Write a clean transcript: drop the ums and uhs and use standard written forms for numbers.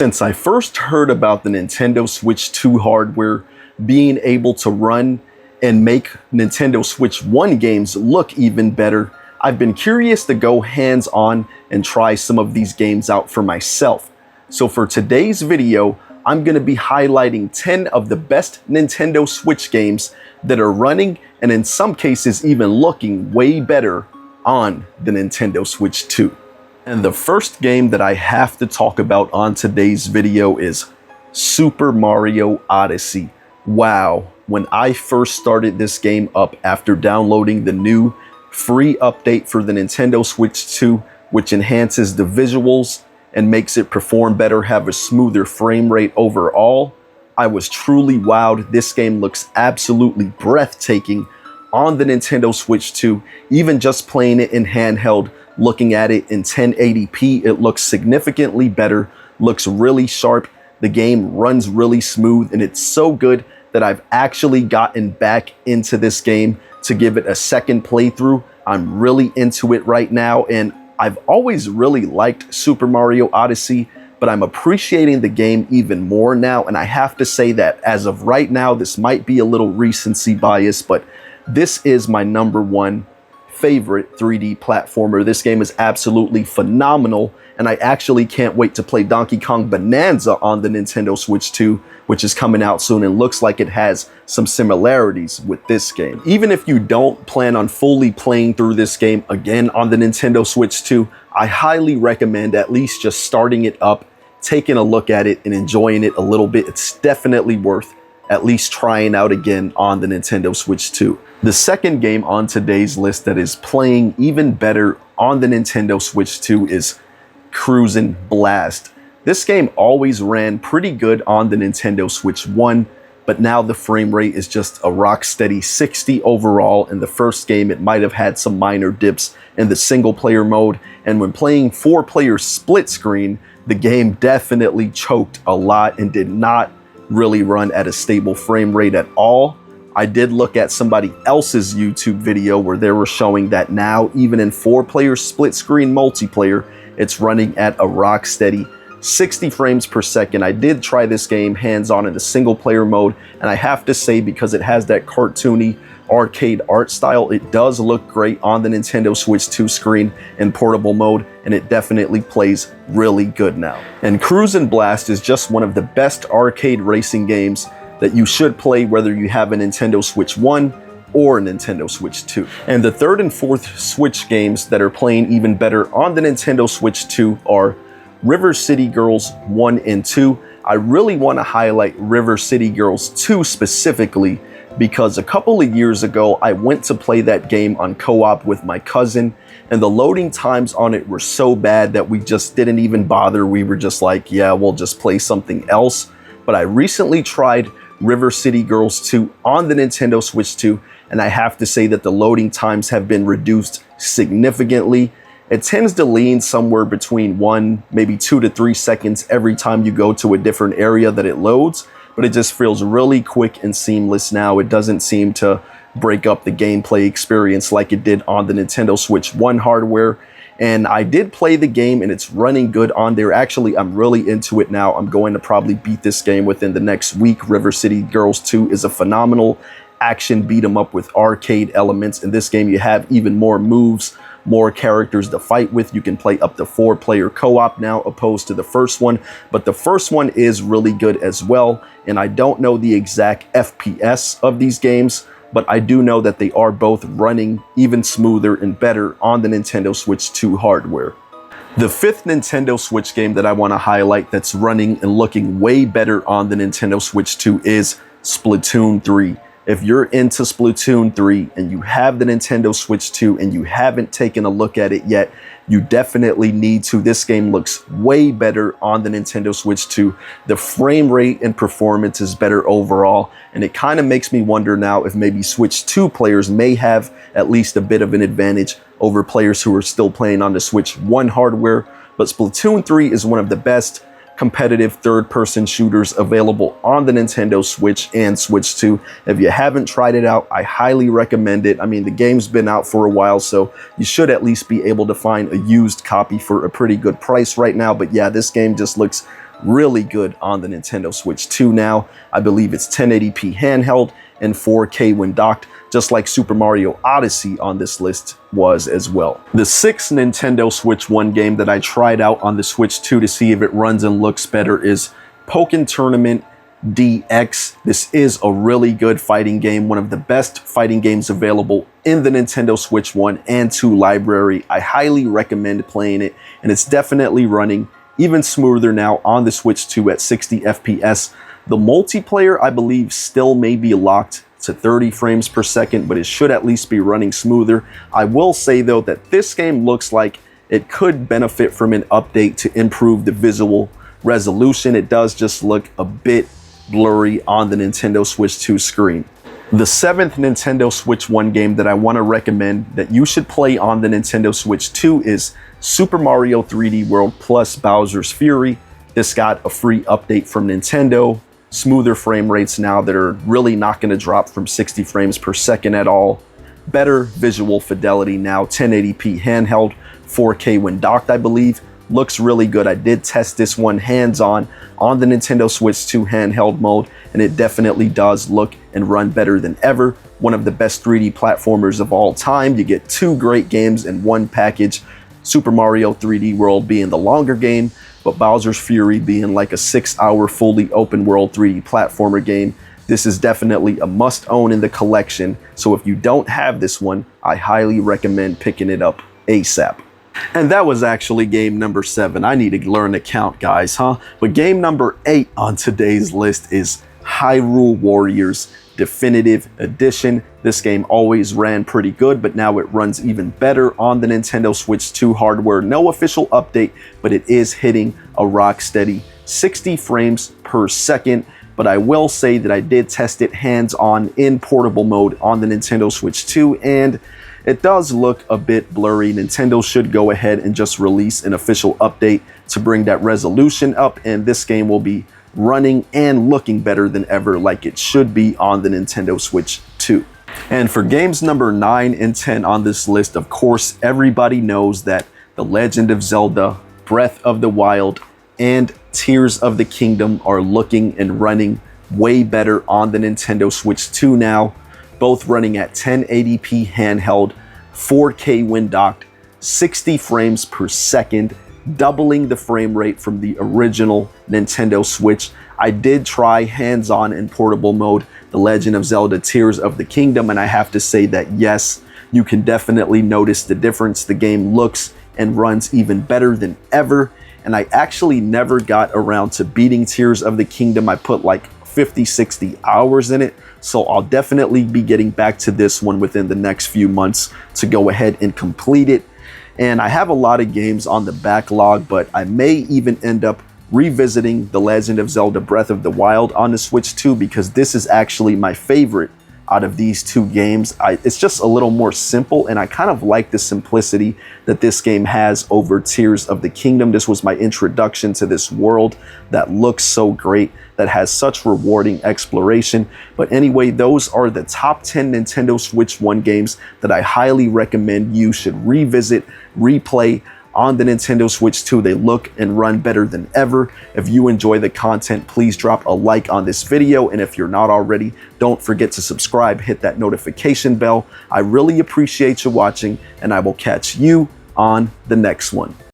Since I first heard about the Nintendo Switch 2 hardware being able to run and make Nintendo Switch 1 games look even better, I've been curious to go hands-on and try some of these games out for myself. So for today's video, I'm going to be highlighting 10 of the best Nintendo Switch games that are running and in some cases even looking way better on the Nintendo Switch 2. And the first game that I have to talk about on today's video is Super Mario Odyssey. Wow, when I first started this game up after downloading the new free update for the Nintendo Switch 2, which enhances the visuals and makes it perform better, have a smoother frame rate overall, I was truly wowed. This game looks absolutely breathtaking on the Nintendo Switch 2. Even just playing it in handheld, looking at it in 1080p, it looks significantly better, looks really sharp. The game runs really smooth, and it's so good that I've actually gotten back into this game to give it a second playthrough. I'm really into it right now, and I've always really liked Super Mario Odyssey, but I'm appreciating the game even more now. And I have to say that as of right now, this might be a little recency bias, but this is my #1 favorite 3D platformer. This game is absolutely phenomenal, and I actually can't wait to play Donkey Kong Bonanza on the Nintendo Switch 2, which is coming out soon and looks like it has some similarities with this game. Even if you don't plan on fully playing through this game again on the Nintendo Switch 2, I highly recommend at least just starting it up, taking a look at it, and enjoying it a little bit. It's definitely worth at least trying out again on the Nintendo Switch 2. The second game on today's list that is playing even better on the Nintendo Switch 2 is Cruisin' Blast. This game always ran pretty good on the Nintendo Switch 1, but now the frame rate is just a rock steady 60 overall. In the first game, it might have had some minor dips in the single player mode, and when playing 4-player split screen, the game definitely choked a lot and did not really run at a stable frame rate at all. I did look at somebody else's YouTube video where they were showing that now, even in 4-player split screen multiplayer, it's running at a rock steady 60 frames per second. I did try this game hands-on in the single player mode, and I have to say, because it has that cartoony arcade art style, it does look great on the Nintendo Switch 2 screen in portable mode, and it definitely plays really good now. And Cruisin' Blast is just one of the best arcade racing games that you should play whether you have a Nintendo Switch 1 or a Nintendo Switch 2. And the third and fourth Switch games that are playing even better on the Nintendo Switch 2 are River City Girls 1 and 2. I really want to highlight River City Girls 2 specifically because a couple of years ago, I went to play that game on co-op with my cousin, and the loading times on it were so bad that we just didn't even bother. We were just like, yeah, we'll just play something else. But I recently tried River City Girls 2 on the Nintendo Switch 2, and I have to say that the loading times have been reduced significantly. It tends to lean somewhere between 1, maybe 2 to 3 seconds every time you go to a different area that it loads, but it just feels really quick and seamless now. It doesn't seem to break up the gameplay experience like it did on the Nintendo Switch 1 hardware. And I did play the game, and it's running good on there. Actually, I'm really into it now. I'm going to probably beat this game within the next week. River City Girls 2 is a phenomenal action beat 'em up with arcade elements. In this game, you have even more moves, more characters to fight with. You can play up to 4-player co-op now opposed to the first one, but the first one is really good as well. And I don't know the exact FPS of these games, but I do know that they are both running even smoother and better on the Nintendo Switch 2 hardware. The fifth Nintendo Switch game that I want to highlight that's running and looking way better on the Nintendo Switch 2 is Splatoon 3. If you're into Splatoon 3 and you have the Nintendo Switch 2 and you haven't taken a look at it yet, you definitely need to. This game looks way better on the Nintendo Switch 2. The frame rate and performance is better overall, and it kind of makes me wonder now if maybe Switch 2 players may have at least a bit of an advantage over players who are still playing on the Switch 1 hardware. But Splatoon 3 is one of the best competitive third-person shooters available on the Nintendo Switch and Switch 2. If you haven't tried it out, I highly recommend it. I mean, the game's been out for a while, so you should at least be able to find a used copy for a pretty good price right now. But yeah, this game just looks really good on the Nintendo Switch 2 now. I believe it's 1080p handheld and 4K when docked, just like Super Mario Odyssey on this list was as well. The sixth Nintendo Switch 1 game that I tried out on the Switch 2 to see if it runs and looks better is Pokken Tournament DX. This is a really good fighting game, one of the best fighting games available in the Nintendo Switch 1 and 2 library. I highly recommend playing it, and it's definitely running even smoother now on the Switch 2 at 60 FPS. The multiplayer, I believe, still may be locked to 30 frames per second, but it should at least be running smoother. I will say though that this game looks like it could benefit from an update to improve the visual resolution. It does just look a bit blurry on the Nintendo Switch 2 screen. The seventh Nintendo Switch 1 game that I want to recommend that you should play on the Nintendo Switch 2 is Super Mario 3D World plus Bowser's Fury. This got a free update from Nintendo, smoother frame rates now that are really not going to drop from 60 frames per second at all. Better visual fidelity now, 1080p handheld, 4K when docked, I believe. Looks really good. I did test this one hands-on on the Nintendo Switch 2 handheld mode, and it definitely does look and run better than ever. One of the best 3D platformers of all time. You get two great games in one package. Super Mario 3D World being the longer game, but Bowser's Fury being like a 6-hour fully open world 3D platformer game. This is definitely a must-own in the collection, so if you don't have this one, I highly recommend picking it up ASAP. And that was actually game number 7. I need to learn to count, guys, huh? But game number 8 on today's list is Hyrule Warriors Definitive Edition. This game always ran pretty good, but now it runs even better on the Nintendo Switch 2 hardware. No official update, but it is hitting a rock steady 60 frames per second. But I will say that I did test it hands-on in portable mode on the Nintendo Switch 2, and it does look a bit blurry. Nintendo should go ahead and just release an official update to bring that resolution up, and this game will be running and looking better than ever like it should be on the Nintendo Switch 2. And for games number 9 and 10 on this list, of course, everybody knows that The Legend of Zelda, Breath of the Wild, and Tears of the Kingdom are looking and running way better on the Nintendo Switch 2 now. Both running at 1080p handheld, 4K when docked, 60 frames per second, doubling the frame rate from the original Nintendo Switch. I did try hands-on in portable mode The Legend of Zelda Tears of the Kingdom, and I have to say that yes, you can definitely notice the difference. The game looks and runs even better than ever, and I actually never got around to beating Tears of the Kingdom. I put like 50-60 hours in it, so I'll definitely be getting back to this one within the next few months to go ahead and complete it. And I have a lot of games on the backlog, but I may even end up revisiting The Legend of Zelda Breath of the Wild on the Switch 2, because this is actually my favorite out of these two games. It's just a little more simple, and I kind of like the simplicity that this game has over Tears of the Kingdom. This was my introduction to this world that looks so great, that has such rewarding exploration. But anyway, those are the top 10 Nintendo Switch 1 games that I highly recommend you should revisit, replay on the Nintendo Switch 2. They look and run better than ever. If you enjoy the content, please drop a like on this video. And if you're not already, don't forget to subscribe, hit that notification bell. I really appreciate you watching, and I will catch you on the next one.